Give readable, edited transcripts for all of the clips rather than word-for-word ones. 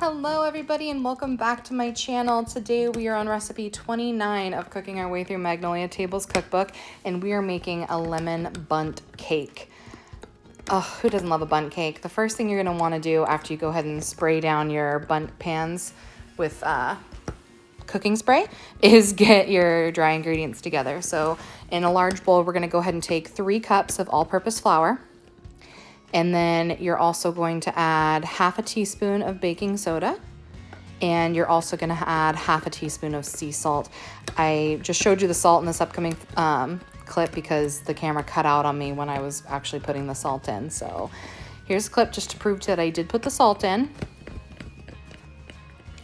Hello everybody and welcome back to my channel. Today we are on recipe 29 of cooking our way through Magnolia Table's cookbook, and we are making a lemon bundt cake. Oh, who doesn't love a bundt cake? The first thing you're going to want to do after you go ahead and spray down your bundt pans with cooking spray is get your dry ingredients together. So in a large bowl, we're going to go ahead and take 3 cups of all-purpose flour. And then you're also going to add half a teaspoon of baking soda. And you're also going to add half a teaspoon of sea salt. I just showed you the salt in this upcoming clip because the camera cut out on me when I was actually putting the salt in. So here's a clip just to prove that I did put the salt in.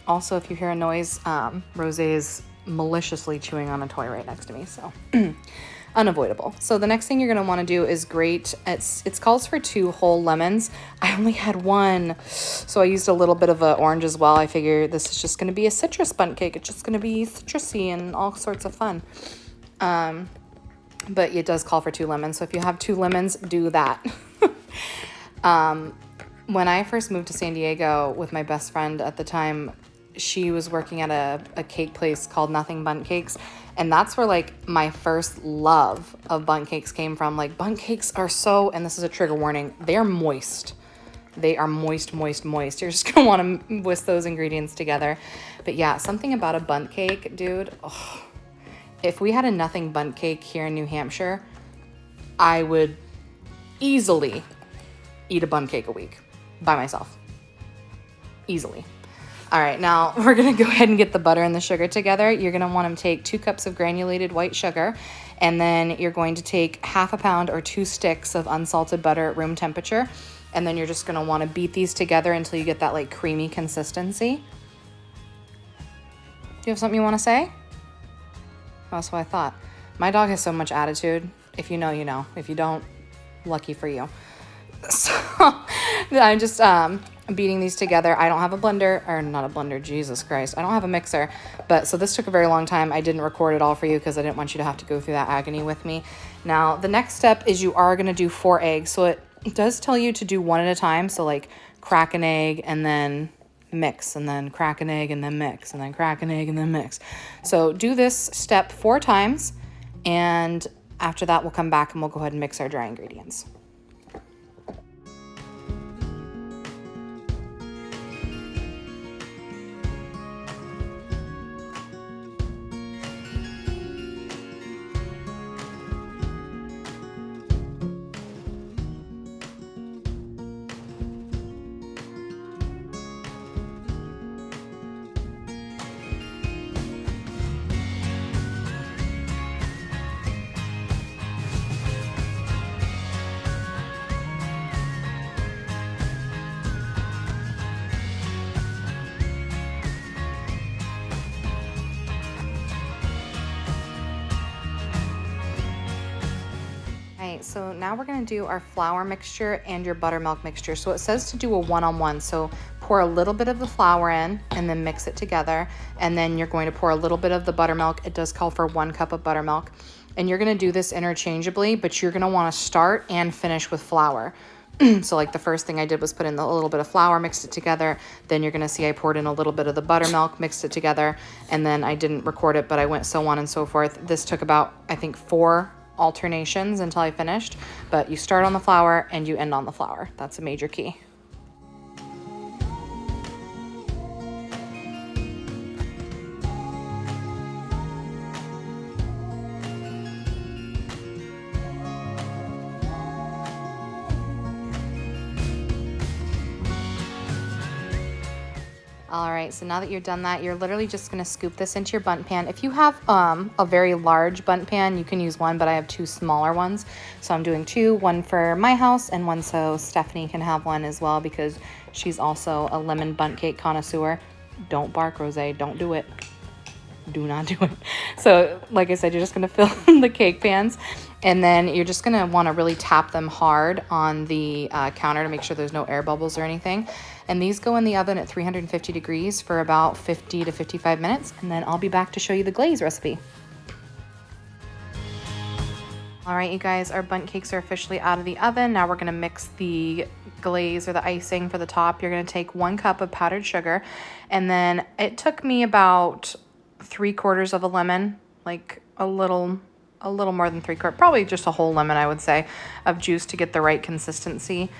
Also, if you hear a noise, Rose is maliciously chewing on a toy right next to me. So unavoidable. So the next thing you're going to want to do is grate. It calls for 2 whole lemons. I only had 1, so I used a little bit of an orange as well. I figure this is just going to be a citrus bundt cake. It's just going to be citrusy and all sorts of fun. But it does call for 2 lemons. So if you have 2 lemons, do that. When I first moved to San Diego with my best friend at the time, she was working at a cake place called Nothing Bundt Cakes. And that's where like my first love of bundt cakes came from. Like bundt cakes are so, and this is a trigger warning, they're moist. They are moist, moist, moist. You're just gonna wanna whisk those ingredients together. But yeah, something about a bundt cake, dude. Oh, if we had a Nothing Bundt Cake here in New Hampshire, I would easily eat a bundt cake a week by myself. Easily. All right, now we're going to go ahead and get the butter and the sugar together. You're going to want to take 2 cups of granulated white sugar, and then you're going to take half a pound or 2 sticks of unsalted butter at room temperature, and then you're just going to want to beat these together until you get that like creamy consistency. Do you have something you want to say? That's what I thought. My dog has so much attitude. If you know, you know. If you don't, lucky for you. So I'm just beating these together. I don't have a blender, or not a blender, Jesus Christ. I don't have a mixer, but so this took a very long time. I didn't record it all for you because I didn't want you to have to go through that agony with me. Now, the next step is you are going to do 4 eggs. So it does tell you to do 1 at a time. So like crack an egg and then mix, and then crack an egg and then mix, and then crack an egg and then mix. So do this step 4 times, and after that we'll come back and we'll go ahead and mix our dry ingredients. So now we're going to do our flour mixture and your buttermilk mixture. So it says to do a 1-on-1. So pour a little bit of the flour in and then mix it together. And then you're going to pour a little bit of the buttermilk. It does call for 1 cup of buttermilk. And you're going to do this interchangeably, but you're going to want to start and finish with flour. So like the first thing I did was put in a little bit of flour, mixed it together. Then you're going to see I poured in a little bit of the buttermilk, mixed it together. And then I didn't record it, but I went so on and so forth. This took about, I think, 4 alternations until I finished, but you start on the flour and you end on the flour. That's a major key. All right, so now that you're done that, you're literally just gonna scoop this into your bundt pan. If you have a very large bundt pan, you can use 1, but I have 2 smaller ones. So I'm doing 2, 1 for my house and 1 so Stephanie can have 1 as well because she's also a lemon bundt cake connoisseur. Don't bark, Rose, don't do it. Do not do it. So like I said, you're just gonna fill the cake pans, and then you're just gonna wanna really tap them hard on the counter to make sure there's no air bubbles or anything. And these go in the oven at 350 degrees for about 50 to 55 minutes, and then I'll be back to show you the glaze recipe. All right, you guys, our bundt cakes are officially out of the oven. Now we're gonna mix the glaze or the icing for the top, you're going to take 1 cup of powdered sugar. And then it took me about 3/4 of a lemon, like a little more than 3/4, probably just a whole lemon, I would say, of juice to get the right consistency.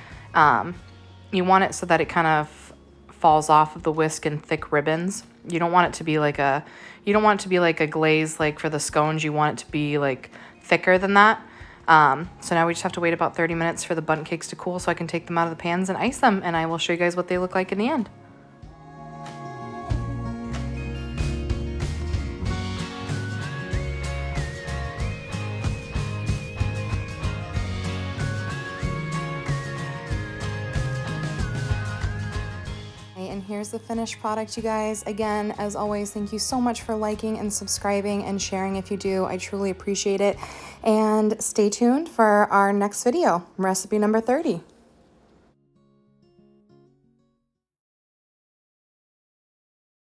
You want it so that it kind of falls off of the whisk in thick ribbons. You don't want it to be like a glaze like for the scones. You want it to be like thicker than that. So now we just have to wait about 30 minutes for the bundt cakes to cool so I can take them out of the pans and ice them, and I will show you guys what they look like in the end. And here's the finished product, you guys. Again, as always, thank you so much for liking and subscribing and sharing if you do. I truly appreciate it. And stay tuned for our next video, recipe number 30.